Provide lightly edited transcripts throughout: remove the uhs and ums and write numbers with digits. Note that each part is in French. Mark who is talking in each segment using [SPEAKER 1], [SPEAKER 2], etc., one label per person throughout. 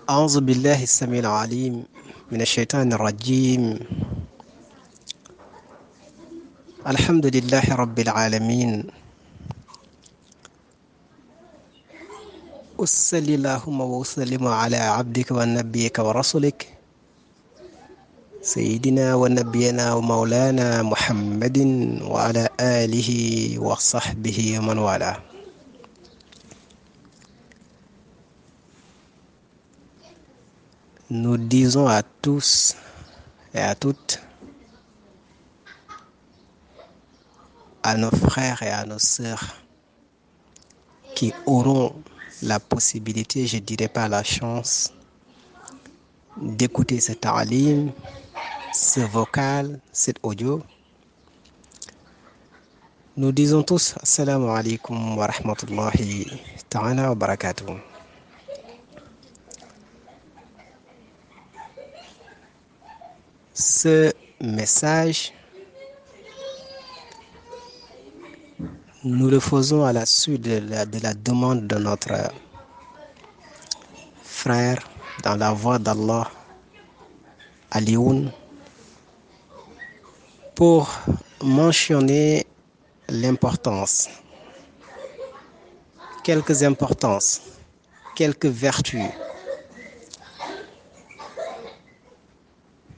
[SPEAKER 1] أعوذ بالله السميع العليم من الشيطان الرجيم. الحمد لله رب العالمين. وصل اللهم وسلم على عبدك ونبيك ورسولك سيدنا ونبينا ومولانا محمد وعلى آله وصحبه ومن والاه. Nous disons à tous et à toutes, à nos frères et à nos sœurs qui auront la possibilité, je dirais pas la chance, d'écouter cet ta'alim, ce vocal, cet audio. Nous disons tous Assalamu alaikum wa rahmatullahi ta'ala wa barakatuh. Ce message, nous le faisons à la suite de la demande de notre frère dans la voie d'Allah, Alioun, pour mentionner l'importance, quelques importances, quelques vertus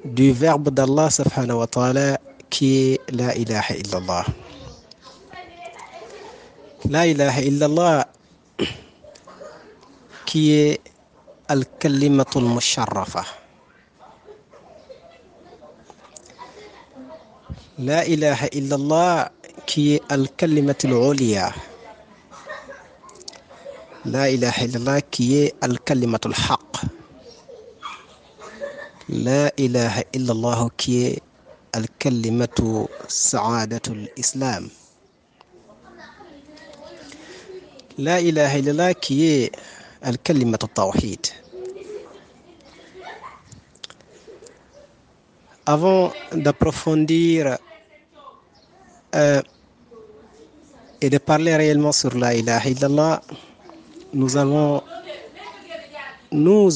[SPEAKER 1] du verbe d'Allah subhanahu wa ta'ala qui est la ilaha illallah. La ilaha illallah qui est al-kalimatul musharrafa. La ilaha illallah qui est al-kalimatul uliya. La ilaha illallah qui est al-kalimatul haqq. La ilaha illallah qui est al-kalimatu sa'adatul islam. La ilaha illallah qui est al-kalimatu tawhid. Avant d'approfondir et de parler réellement sur la ilaha illallah, nous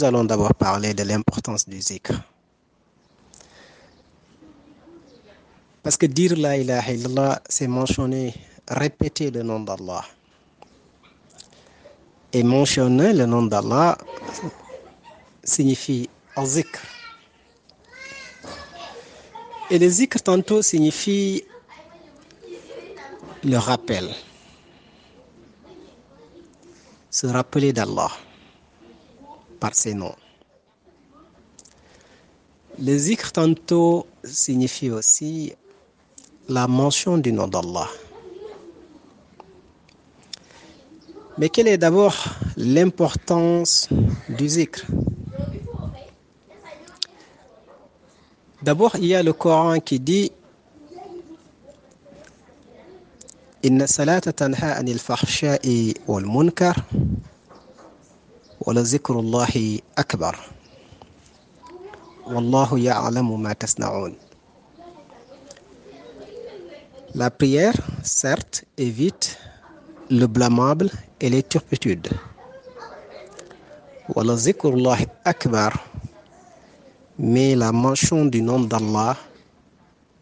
[SPEAKER 1] allons d'abord parler de l'importance du zikr. Parce que dire la ilaha illallah, c'est mentionner, répéter le nom d'Allah. Et mentionner le nom d'Allah signifie al-zikr. Et le zikr tantôt signifie le rappel. Se rappeler d'Allah par ses noms. Le zikr tantôt signifie aussi la mention du nom d'Allah. Mais quelle est d'abord l'importance du zikr? D'abord, il y a le Coran qui dit Inna salata tanha anil fahsha'i wal munkar wa la zikrullahi akbar. Wallahu ya'lamu ma tasna'un. La prière, certes, évite le blâmable et les turpitudes. Wa la zikrullahi akbar. Mais la mention du nom d'Allah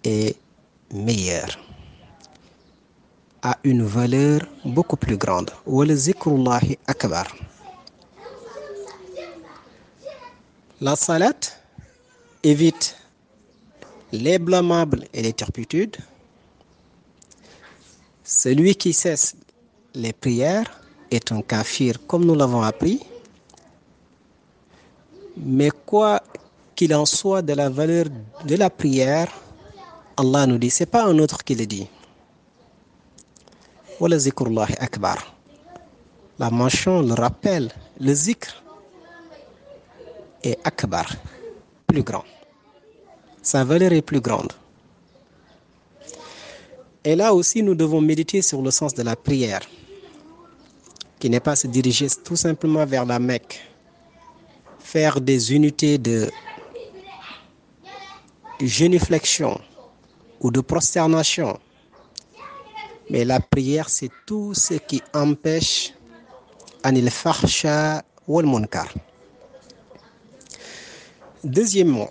[SPEAKER 1] est meilleure, a une valeur beaucoup plus grande. Wal zikrullahi akbar. La salat évite les blâmables et les turpitudes. Celui qui cesse les prières est un kafir, comme nous l'avons appris. Mais quoi qu'il en soit de la valeur de la prière, Allah nous dit, c'est pas un autre qui le dit. Wala zikrullahi akbar. La mention, le rappel, le zikr est akbar, plus grand. Sa valeur est plus grande. Et là aussi, nous devons méditer sur le sens de la prière, qui n'est pas se diriger tout simplement vers la Mecque, faire des unités de génuflexion ou de prosternation. Mais la prière, c'est tout ce qui empêche anil fahsha wal munkar. Deuxièmement,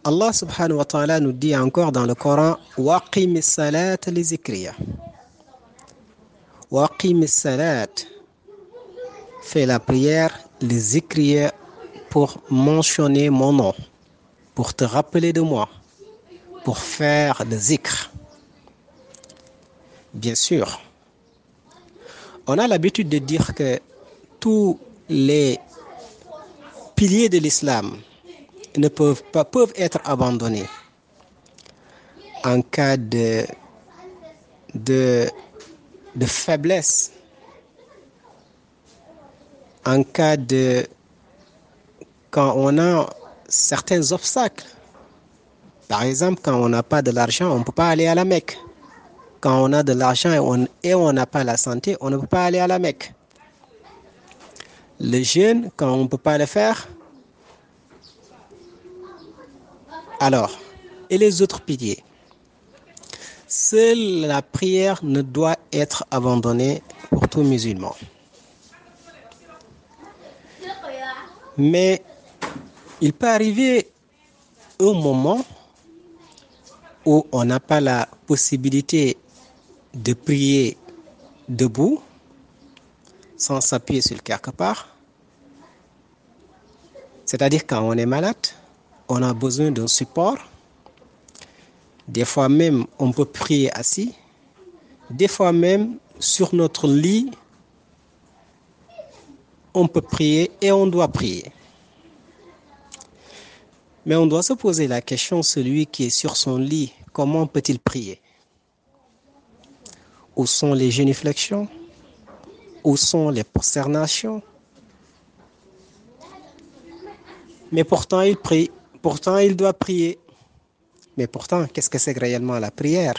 [SPEAKER 1] Allah subhanahu wa ta'ala nous dit encore dans le Coran waqim as-salat li zikriya. Waqim as-salat, fais la prière li zikriya pour mentionner mon nom, pour te rappeler de moi, pour faire le zikr. Bien sûr, on a l'habitude de dire que tous les piliers de l'islam peuvent être abandonnés en cas de faiblesse, en cas quand on a certains obstacles. Par exemple, quand on n'a pas de l'argent, on ne peut pas aller à la Mecque. Quand on a de l'argent et on n'a pas la santé, on ne peut pas aller à la Mecque. Le jeûne, quand on ne peut pas le faire, alors, et les autres piliers. Seule la prière ne doit être abandonnée pour tout musulman. Mais il peut arriver un moment où on n'a pas la possibilité de prier debout, sans s'appuyer sur quelque part. C'est-à-dire quand on est malade, on a besoin d'un support. Des fois même, on peut prier assis. Des fois même, sur notre lit, on peut prier et on doit prier. Mais on doit se poser la question, celui qui est sur son lit, comment peut-il prier? Où sont les génuflexions? Où sont les prosternations? Mais pourtant, il prie. Pourtant, il doit prier. Mais pourtant, qu'est-ce que c'est réellement la prière?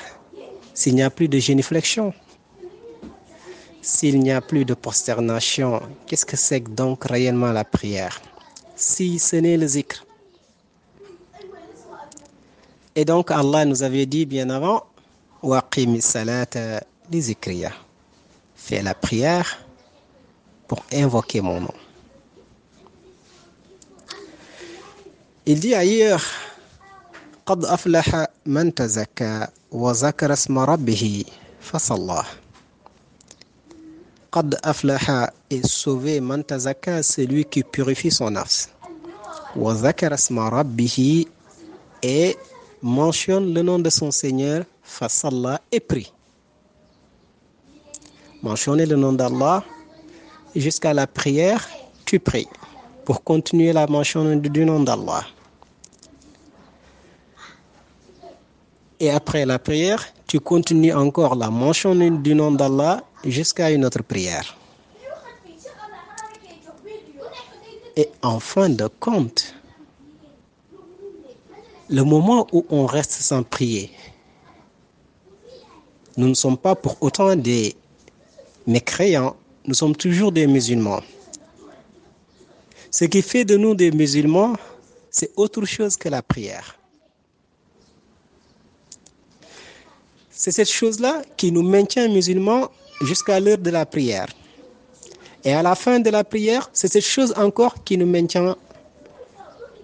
[SPEAKER 1] S'il n'y a plus de génuflexion, s'il n'y a plus de prosternation, qu'est-ce que c'est donc réellement la prière? Si ce n'est le zikr. Et donc, Allah nous avait dit bien avant, waqimi salata li zikriya. Fais la prière pour invoquer mon nom. Il dit ailleurs, قد أفلح من تزكى وذكر اسم ربه فصلى. قد أفلح est sauvé man tazakka, celui qui purifie son nafs. وذكر اسم ربه et mentionne le nom de son Seigneur, fasalla, et prie. Mentionner le nom d'Allah jusqu'à la prière, tu pries pour continuer la mention du nom d'Allah. Et après la prière, tu continues encore la mention du nom d'Allah jusqu'à une autre prière. Et en fin de compte, le moment où on reste sans prier, nous ne sommes pas pour autant des mécréants, nous sommes toujours des musulmans. Ce qui fait de nous des musulmans, c'est autre chose que la prière. C'est cette chose-là qui nous maintient musulmans jusqu'à l'heure de la prière. Et à la fin de la prière, c'est cette chose encore qui nous maintient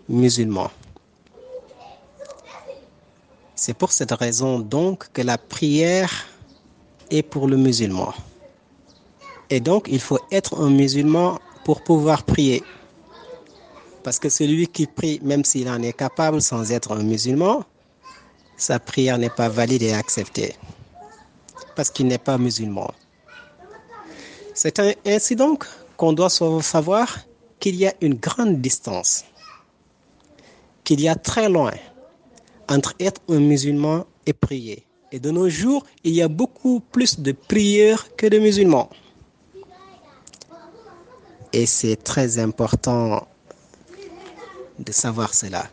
[SPEAKER 1] musulmans. C'est pour cette raison donc que la prière est pour le musulman. Et donc il faut être un musulman pour pouvoir prier. Parce que celui qui prie, même s'il en est capable sans être un musulman, sa prière n'est pas valide et acceptée. Parce qu'il n'est pas musulman. C'est ainsi donc qu'on doit savoir qu'il y a une grande distance, qu'il y a très loin entre être un musulman et prier. Et de nos jours, il y a beaucoup plus de prieurs que de musulmans. Et c'est très important de savoir cela.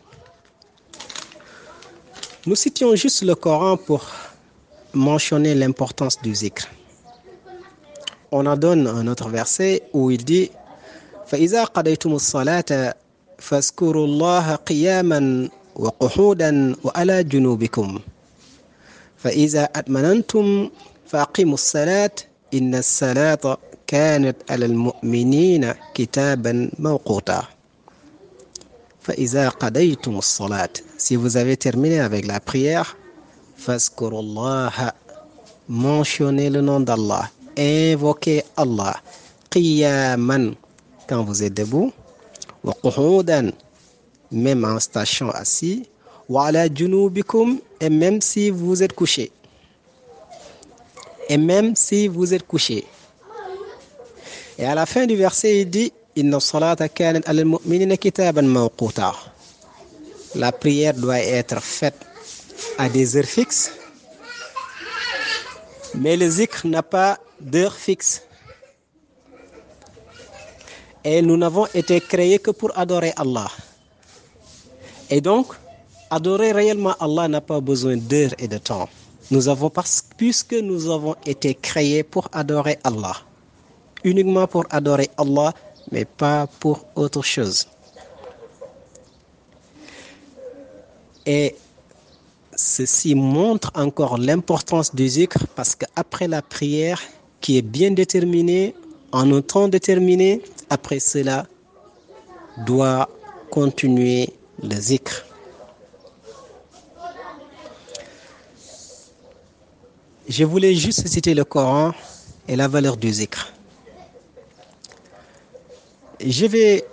[SPEAKER 1] Nous citions juste le Coran pour mentionner l'importance du zikr. On en donne un autre verset où il dit فَإِذَا قَضَيْتُمُ الصَّلَاةَ فَاذْكُرُوا اللَّهَ قِيَامًا وَقُعُودًا وَعَلَى جُنُوبِكُمْ فَإِذَا أَطْمَأْنَنْتُمْ فَأَقِيمُوا الصَّلَاةَ إِنَّ الصَّلَاةَ كَانَتْ عَلَى الْمُؤْمِنِينَ كِتَابًا مَوْقُوتًا فإذا قضيتم الصلاة, si vous avez terminé avec la prière, فاذكروا الله, mentionnez le nom d'Allah, invoquez Allah, qiyaman, quand vous êtes debout, wa qu'udan, même en station assis, wa ala junubikum, et même si vous êtes couché. Et même si vous êtes couché. Et à la fin du verset, il dit Inna salata kanat alal mu'minina kitaban mawquta. La prière doit être faite à des heures fixes, mais le zikr n'a pas d'heure fixe. Et nous n'avons été créés que pour adorer Allah. Et donc, adorer réellement Allah n'a pas besoin d'heures et de temps. Puisque nous avons été créés pour adorer Allah. Uniquement pour adorer Allah, mais pas pour autre chose. Et ceci montre encore l'importance du zikr, parce qu'après la prière, qui est bien déterminée, en un temps déterminé, après cela, doit continuer le zikr. Je voulais juste citer le Coran et la valeur du zikr. Je vais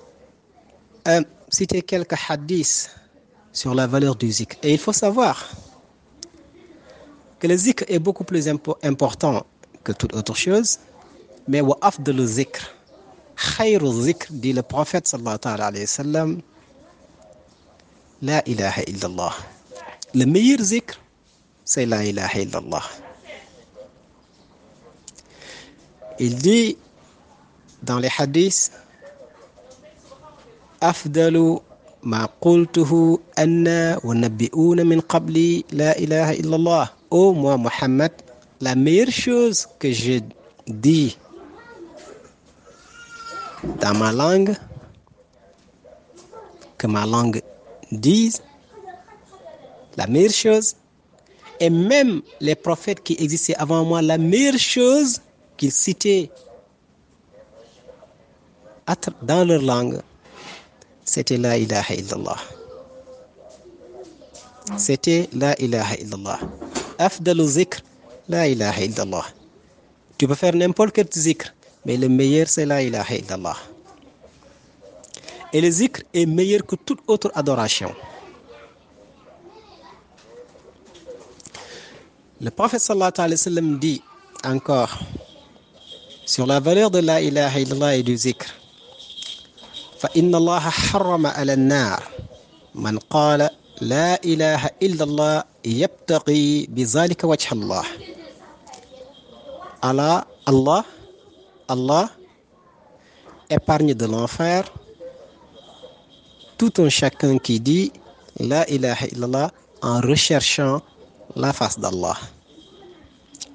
[SPEAKER 1] citer quelques hadiths sur la valeur du zikr. Et il faut savoir que le zikr est beaucoup plus important que toute autre chose. Mais wa afdalu zikr, khayru zikr, dit le prophète sallallahu alayhi wa sallam, la ilaha illallah. Le meilleur zikr, c'est la ilaha illallah. Il dit dans les hadiths, afdalu ma qultuhu anna wa nabbi'una min qabli la ilaha illallah. Ô moi Muhammad, la meilleure chose que je dis dans ma langue, que ma langue dise, la meilleure chose, et même les prophètes qui existaient avant moi, la meilleure chose qu'ils citaient dans leur langue, c'était la ilaha illallah. C'était la ilaha illallah. Afdalu zikr, la ilaha illallah. Tu peux faire n'importe quel zikr, mais le meilleur c'est la ilaha illallah. Et le zikr est meilleur que toute autre adoration. Le prophète sallallahu alayhi wa sallam dit encore sur la valeur de la ilaha illallah et du zikr. فإن الله حرم على النار من قال لا إله إلا الله يبتغي بذلك وجه الله. Allah épargne de l'enfer tout un chacun qui dit la ilaha illallah en recherchant la face d'Allah.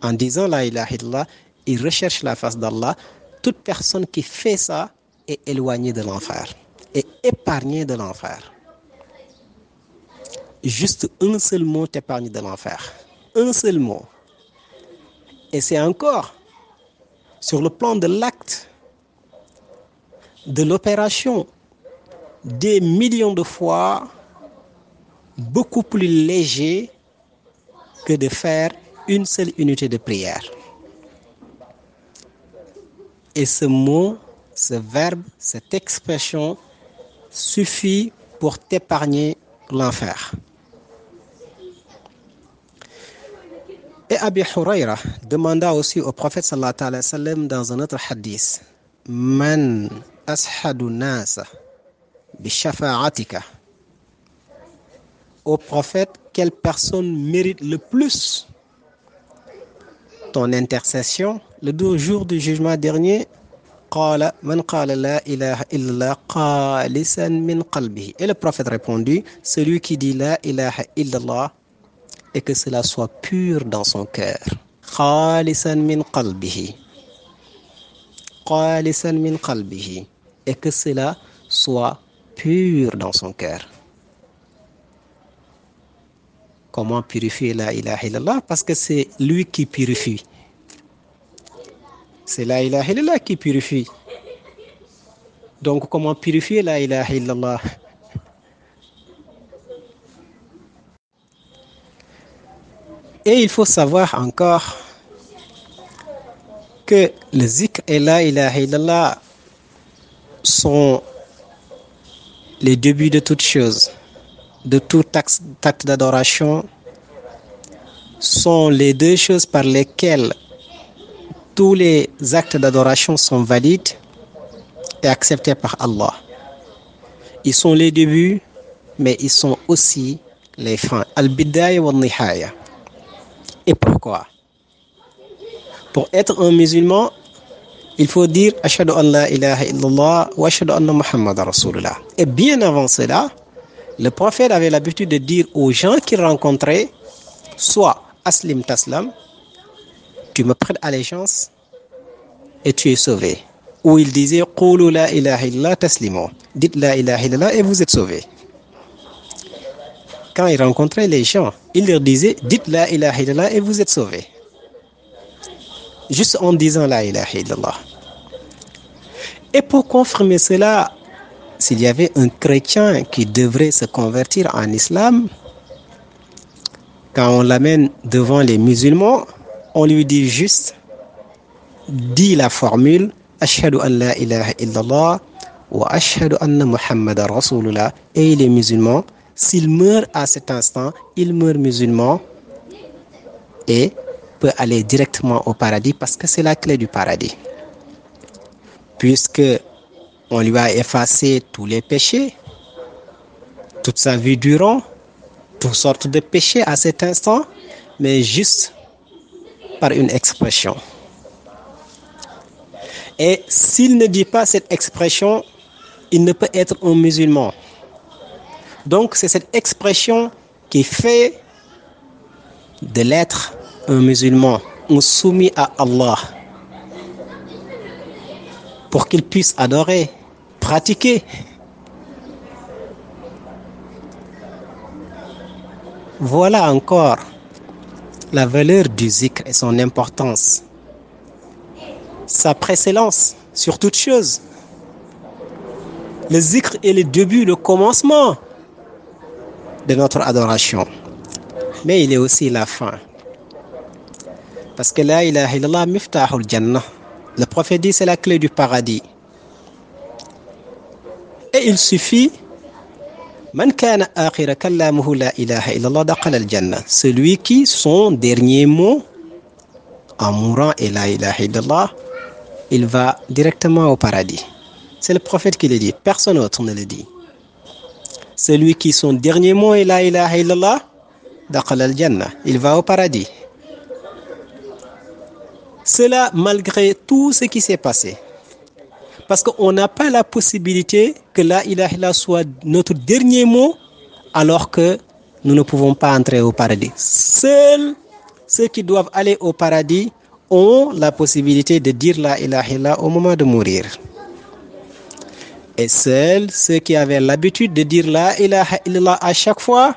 [SPEAKER 1] En disant la ilaha illallah, il recherche la face d'Allah. Toute personne qui fait ça est éloignée de l'enfer, est épargnée de l'enfer. Juste un seul mot t'épargne de l'enfer. Un seul mot. Et c'est encore sur le plan de l'acte, de l'opération, des millions de fois beaucoup plus léger que de faire une seule unité de prière. Et ce mot, ce verbe, cette expression suffit pour t'épargner l'enfer. Et Abi Hurayra demanda aussi au prophète sallallahu alayhi wa sallam dans un autre hadith, Man ashadu nasa bi shafa'atika. Au prophète, quelle personne mérite le plus ton intercession le jour du jugement dernier? قال من قال لا إله إلا الله خالصا من قلبه. Et le prophète répondit, celui qui dit la ilaha illallah et que cela soit pur dans son cœur. خالصا من قلبه. خالصا من قلبه. Et que cela soit pur dans son cœur. Comment purifier la ilaha illallah? Parce que c'est lui qui purifie. C'est la ilaha illallah qui purifie. Donc comment purifier la ilaha illallah? Et il faut savoir encore que le zikr et la ilaha illallah sont les débuts de toute chose, de tout acte d'adoration, sont les deux choses par lesquelles tous les actes d'adoration sont valides et acceptés par Allah. Ils sont les débuts, mais ils sont aussi les fins. Al-Bidaya wa Nihaya. Et pourquoi? Pour être un musulman, il faut dire Ashhadu an la ilaha illallah wa ashhadu anna Muhammadan Rasulullah. Et bien avant cela, le prophète avait l'habitude de dire aux gens qu'il rencontrait soit Aslim Taslam, tu me prêtes allégeance et tu es sauvé. Ou il disait Qulu la ilaha illallah taslimu. Dites la ilaha illallah et vous êtes sauvés. Quand il rencontrait les gens, il leur disait dites la ilaha illallah et vous êtes sauvés. Juste en disant la ilaha illallah. Et pour confirmer cela, s'il y avait un chrétien qui devrait se convertir en islam, quand on l'amène devant les musulmans, on lui dit juste dis la formule Ashhadu an la ilaha illallah wa ashhadu anna Muhammadan Rasulullah. Et les musulmans, s'il meurt à cet instant, il meurt musulman et peut aller directement au paradis parce que c'est la clé du paradis. Puisque on lui a effacé tous les péchés, toute sa vie durant, toutes sortes de péchés à cet instant, mais juste par une expression. Et s'il ne dit pas cette expression, il ne peut être un musulman. Donc c'est cette expression qui fait de l'être un musulman, un soumis à Allah, pour qu'il puisse adorer, pratiquer. Voilà encore la valeur du zikr et son importance, sa précédence sur toute chose. Le zikr est le début, le commencement de notre adoration, mais il est aussi la fin. Parce que la ilaha illallah miftahul jannah. Le prophète dit c'est la clé du paradis. Et il suffit Man kana akhira kallamuhu la ilaha illallah dakhala al-jannah. Celui qui, son dernier mot en mourant est la ilaha illallah, il va directement au paradis. C'est le prophète qui le dit, personne d'autre ne le dit. Celui qui, son dernier mot est la ilaha illallah, dakhala al-jannah, il va au paradis. Cela malgré tout ce qui s'est passé. Parce qu'on n'a pas la possibilité que la ilaha illallah soit notre dernier mot alors que nous ne pouvons pas entrer au paradis. Seuls ceux qui doivent aller au paradis ont la possibilité de dire la ilaha illallah au moment de mourir. Et seuls ceux qui avaient l'habitude de dire la ilaha illallah à chaque fois,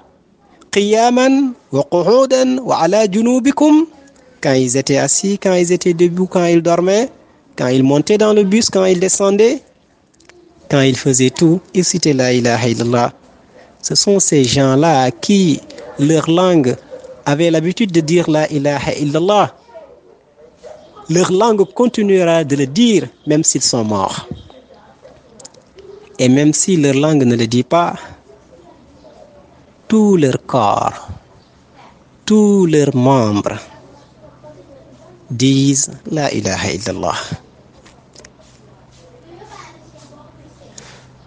[SPEAKER 1] qiyaman wa qu'udan wa ala junubikum, quand ils étaient assis, quand ils étaient debout, quand ils dormaient, quand ils montaient dans le bus, quand ils descendaient, quand ils faisaient tout, ils citaient la ilaha illallah. Ce sont ces gens-là à qui leur langue avait l'habitude de dire la ilaha illallah. Leur langue continuera de le dire même s'ils sont morts. Et même si leur langue ne le dit pas, tout leur corps, tous leurs membres disent la ilaha illallah.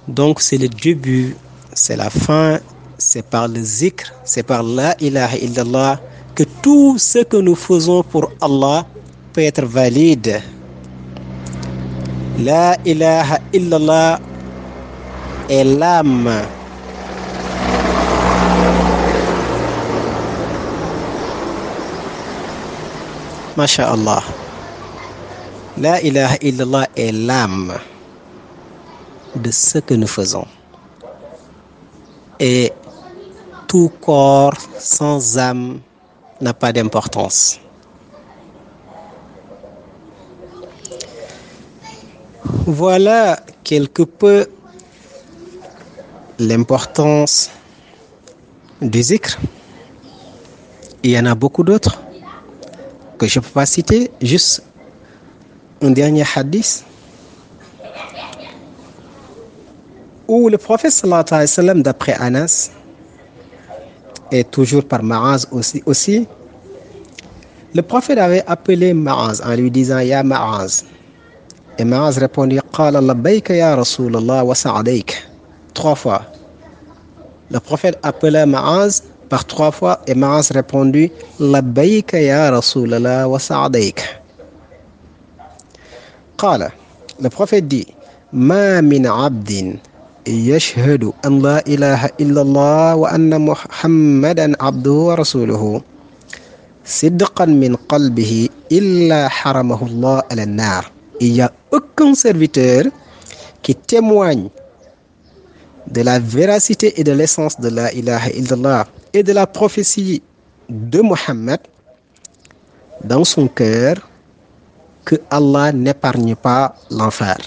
[SPEAKER 1] Donc c'est le début, c'est la fin, c'est par le zikr, c'est par la ilaha illallah que tout ce que nous faisons pour Allah peut être valide. La ilaha illallah est l'âme. Masha'Allah. La ilaha illallah est l'âme de ce que nous faisons. Et tout corps sans âme n'a pas d'importance. Voilà quelque peu l'importance du zikr. Il y en a beaucoup d'autres que je ne peux pas citer. Juste un dernier hadith où le prophète sallallahu alayhi wa sallam, d'après Anas, et toujours par Ma'az aussi, le prophète avait appelé Ma'az en lui disant Ya Ma'az. Et Ma'az répondit Qala labbayka ya Rasulallah wa sa'alayk. 3 fois. Le prophète appela Ma'az par 3 fois et Ma'az répondit labbayka ya Rasulallah wa sa'alayk. Qala. Le prophète dit Ma min abdin yashhadu an la ilaha illallah wa anna Muhammadan abduhu wa rasuluhu sidqan min qalbihi illa haramahu Allah ala nar. Il n'y a aucun serviteur qui témoigne de la véracité et de l'essence de la ilaha illallah et de la prophétie de Muhammad dans son cœur que Allah n'épargne pas l'enfer.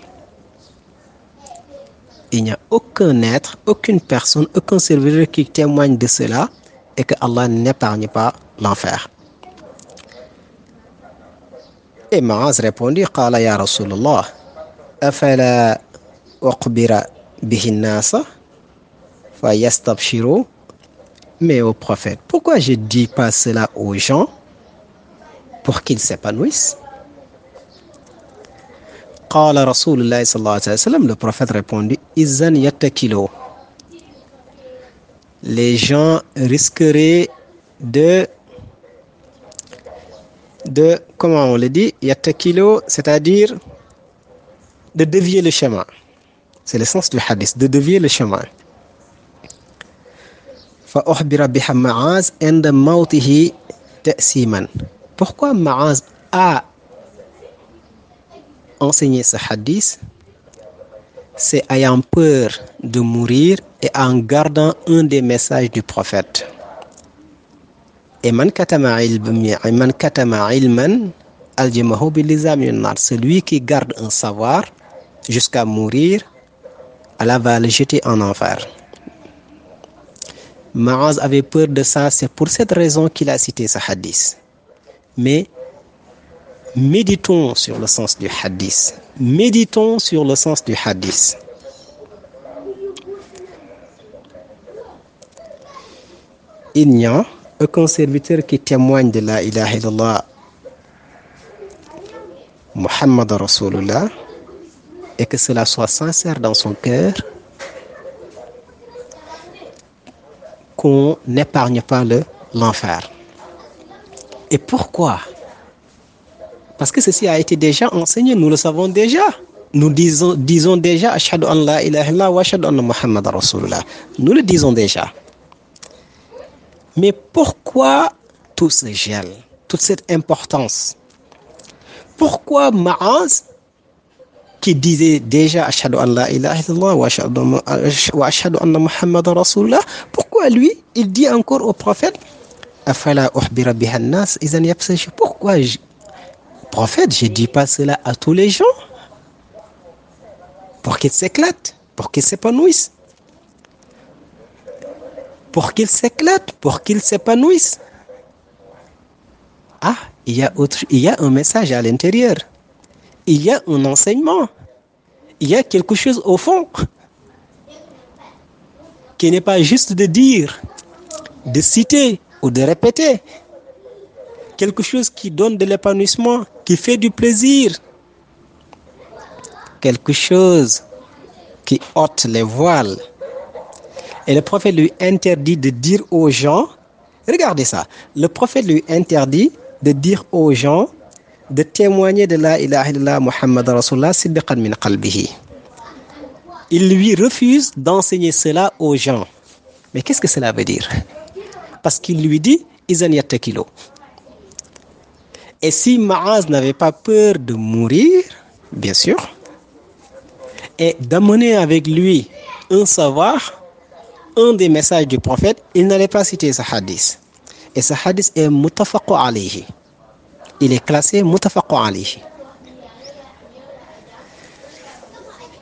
[SPEAKER 1] Il n'y a aucun être, aucune personne, aucun serviteur qui témoigne de cela et que Allah n'épargne pas l'enfer. Et Ma'az répondit Qala ya Rasulallah afala uqbira bihi nasa fa yastabshiru. Mais au prophète, pourquoi je ne dis pas cela aux gens pour qu'ils s'épanouissent? Qala Rasulullah sallallahu alayhi wa sallam, le prophète répondit Izan yattakilu. Les gens risqueraient de comment on le dit, yattakilu, c'est-à-dire de dévier le chemin. C'est le sens du hadith, de dévier le chemin. Fa ukhbira biha Ma'az inda mawtihi ta'siman. Pourquoi Ma'az a enseigné ce hadith? C'est ayant peur de mourir et en gardant un des messages du prophète. Et man katama ilman aljamahu bilizam yunnar. Celui qui garde un savoir jusqu'à mourir, Allah va le jeter en enfer. Ma'az avait peur de ça, c'est pour cette raison qu'il a cité ce hadith. Mais méditons sur le sens du hadith. Méditons sur le sens du hadith. Il n'y a aucun serviteur qui témoigne de la ilaha illallah Muhammad Rasulullah et que cela soit sincère dans son cœur, qu'on n'épargne pas l'enfer. Et pourquoi? Parce que ceci a été déjà enseigné, nous le savons déjà. Nous disons déjà Ashhadu an la ilaha illallah wa ashhadu anna Muhammad Rasulullah. Nous le disons déjà. Mais pourquoi tout ce gel, toute cette importance? Pourquoi Ma'az, qui disait déjà Ashhadu an la ilaha illallah wa ashhadu anna Muhammad Rasulullah, pourquoi lui, il dit encore au prophète Afala ukhbira biha an-nas idhan yabsashu? Pourquoi prophète, je ne dis pas cela à tous les gens pour qu'ils s'éclatent, pour qu'ils s'épanouissent. Pour qu'ils s'éclatent, pour qu'ils s'épanouissent. Ah, il y a un message à l'intérieur. Il y a un enseignement. Il y a quelque chose au fond qui n'est pas juste de dire, de citer ou de répéter. Quelque chose qui donne de l'épanouissement, qui fait du plaisir. Quelque chose qui ôte les voiles. Et le prophète lui interdit de dire aux gens, regardez ça, le prophète lui interdit de dire aux gens, de témoigner de la ilaha illallah Muhammad Rasulullah siddiqan min qalbihi. Il lui refuse d'enseigner cela aux gens. Mais qu'est-ce que cela veut dire? Parce qu'il lui dit, izan yattakilu. Et si Ma'az n'avait pas peur de mourir, bien sûr, et d'amener avec lui un savoir, un des messages du prophète, il n'allait pas citer ce hadith. Et ce hadith est muttafaqu alayhi. Il est classé muttafaqu alayhi.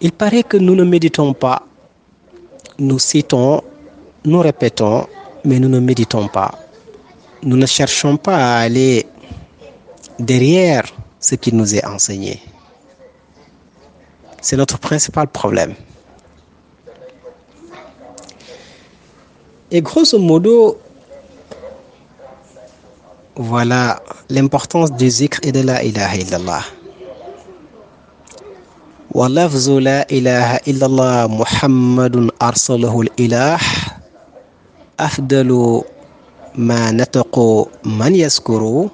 [SPEAKER 1] Il paraît que nous ne méditons pas, nous citons, nous répétons, mais nous ne méditons pas. nous ne cherchons pas à aller derrière ce qui nous est enseigné. C'est notre principal problème. Et grosso modo, voilà l'importance du zikr et de la ilaha illallah. Wa lafzu la ilaha illallah Muhammadun arsalahu al-ilah afdalu ma nataqu man yaskuru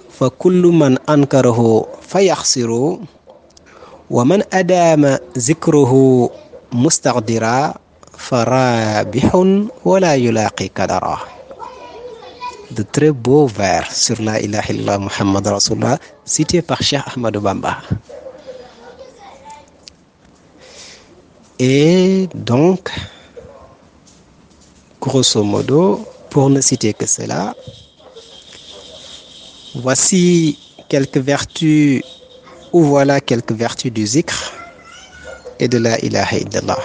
[SPEAKER 1] fa kullu man ankarahu fa yaxsiru wa man adama zikruhu mustaqdira fa rabihun wala yulaqi kadara. De très beaux vers sur la ilaha illallah Muhammad Rasulullah cités par Cheikh Ahmadou Bamba. Et donc, grosso modo, pour ne citer que cela, voici quelques vertus, ou voilà quelques vertus du zikr et de la ilaha illallah.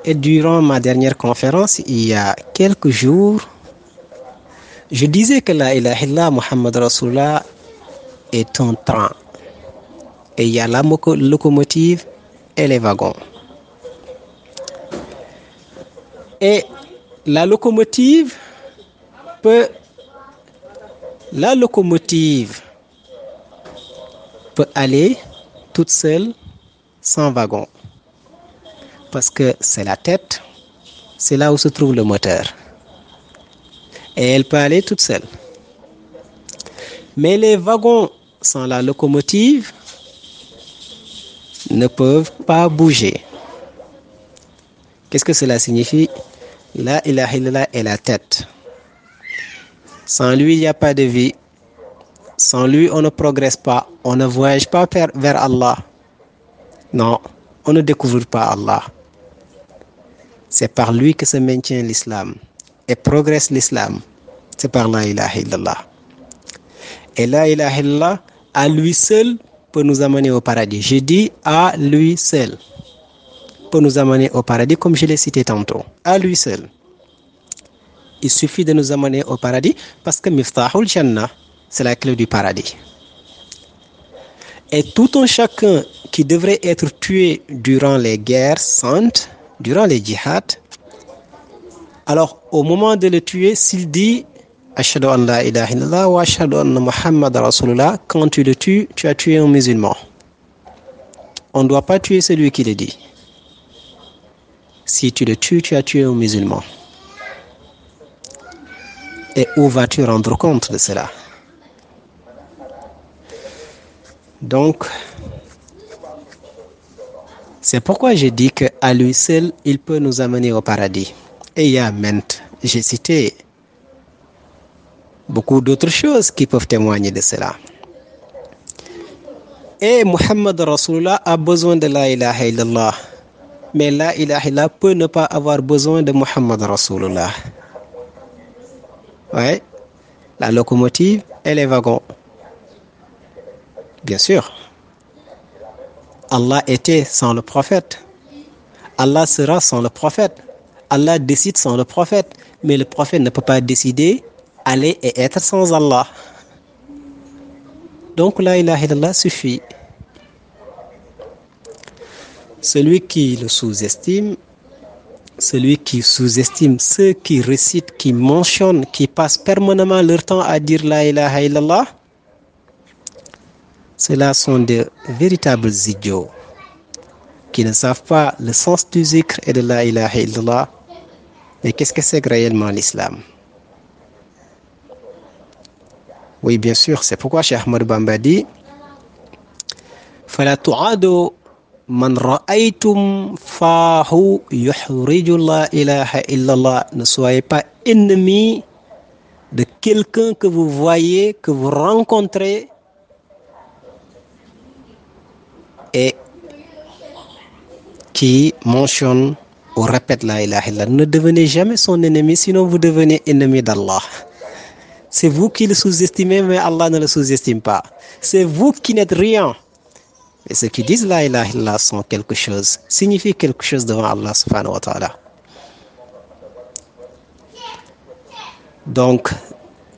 [SPEAKER 1] Et durant ma dernière conférence, il y a quelques jours, je disais que la ilaha illallah Muhammad Rasulullah est un train. Et il y a la locomotive et les wagons. Et la locomotive peut aller toute seule sans wagon. Parce que c'est la tête, c'est là où se trouve le moteur. Et elle peut aller toute seule. Mais les wagons sans la locomotive ne peuvent pas bouger. Qu'est-ce que cela signifie? La ilaha illallah est la tête. Sans lui, il n'y a pas de vie. Sans lui, on ne progresse pas. On ne voyage pas vers Allah. Non, on ne découvre pas Allah. C'est par lui que se maintient l'islam et progresse l'islam. C'est par la ilaha illallah. Et la ilaha illallah, à lui seul, peut nous amener au paradis. Je dis à lui seul peut nous amener au paradis, comme je l'ai cité tantôt. À lui seul. Il suffit de nous amener au paradis parce que Miftahul Jannah, c'est la clé du paradis. Et tout un chacun qui devrait être tué durant les guerres saintes, durant les djihad, alors au moment de le tuer, s'il dit Ashhadu an la ilaha illallah wa ashhadu anna Muhammad Rasulullah, quand tu le tues, tu as tué un musulman. On ne doit pas tuer celui qui le dit. Si tu le tues, tu as tué un musulman. Et où vas-tu rendre compte de cela? Donc, c'est pourquoi je dis qu'à lui seul, il peut nous amener au paradis. Et il y a j'ai cité beaucoup d'autres choses qui peuvent témoigner de cela. Et Muhammad Rasulullah a besoin de la ilaha illallah. Mais la ilaha illallah peut ne pas avoir besoin de Muhammad Rasulullah. Ouais, la locomotive et les wagons. Bien sûr. Allah était sans le prophète. Allah sera sans le prophète. Allah décide sans le prophète. Mais le prophète ne peut pas décider, aller et être sans Allah. Donc la ilaha illallah suffit. Celui qui le sous-estime, celui qui sous-estime ceux qui récitent, qui mentionnent, qui passent permanemment leur temps à dire la ilaha illallah, ceux-là sont de véritables idiots qui ne savent pas le sens du zikr et de la ilaha illallah. Mais qu'est-ce que c'est réellement l'islam? Oui, bien sûr, c'est pourquoi Cheikh Ahmadou Bamba dit فَلَا تُعَادُوا مَنْ رَأَيْتُمْ فَاهُ يُحْرِجُ لَا إِلَهَ إِلَّا اللَّهِ. Ne soyez pas ennemis de quelqu'un que vous voyez, que vous rencontrez et qui mentionne ou répète la ilaha illallah. Ne devenez jamais son ennemi, sinon vous devenez ennemi d'Allah. C'est vous qui le sous-estimez, mais Allah ne le sous-estime pas. C'est vous qui n'êtes rien. Et ceux qui disent la ilaha illallah sont quelque chose, signifient quelque chose devant Allah subhanahu wa ta'ala. Donc,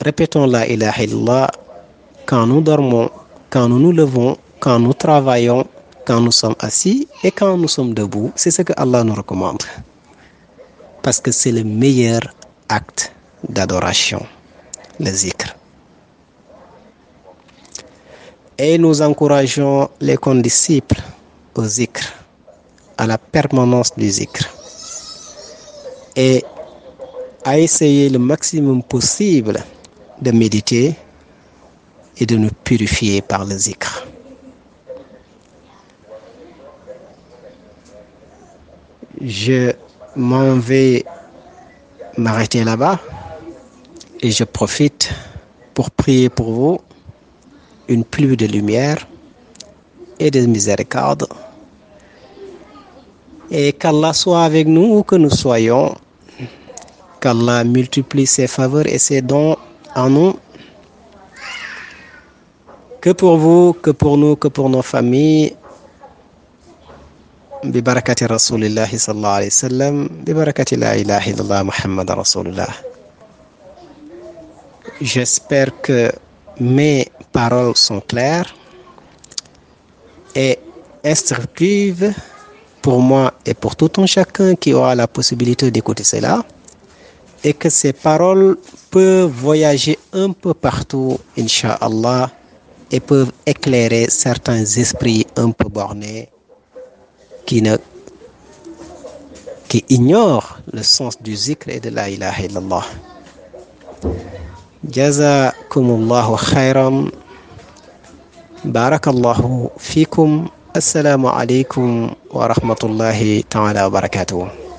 [SPEAKER 1] répétons la ilaha illallah quand nous dormons, quand nous nous levons, quand nous travaillons, quand nous sommes assis et quand nous sommes debout. C'est ce que Allah nous recommande. Parce que c'est le meilleur acte d'adoration, le zikr. Et nous encourageons les condisciples au zikr, à la permanence du zikr. Et à essayer le maximum possible de méditer et de nous purifier par le zikr. Je m'en vais m'arrêter là-bas et je profite pour prier pour vous une pluie de lumière et de miséricorde. Et qu'Allah soit avec nous où que nous soyons, qu'Allah multiplie ses faveurs et ses dons en nous, que pour vous, que pour nous, que pour nos familles. ببركة رسول الله صلى الله عليه وسلم ببركة لا إله إلا الله محمد رسول الله. J'espère que mes paroles sont claires et instructives pour moi et pour tout un chacun qui aura la possibilité d'écouter cela, et que ces paroles peuvent voyager un peu partout, Inch'Allah, et peuvent éclairer certains esprits un peu bornés qui ignorent le sens du zikr et de la ilaha illallah. Jazakumullahu khairan. Barakallahu fikum. Assalamu alaikum wa rahmatullahi ta'ala wa barakatuh.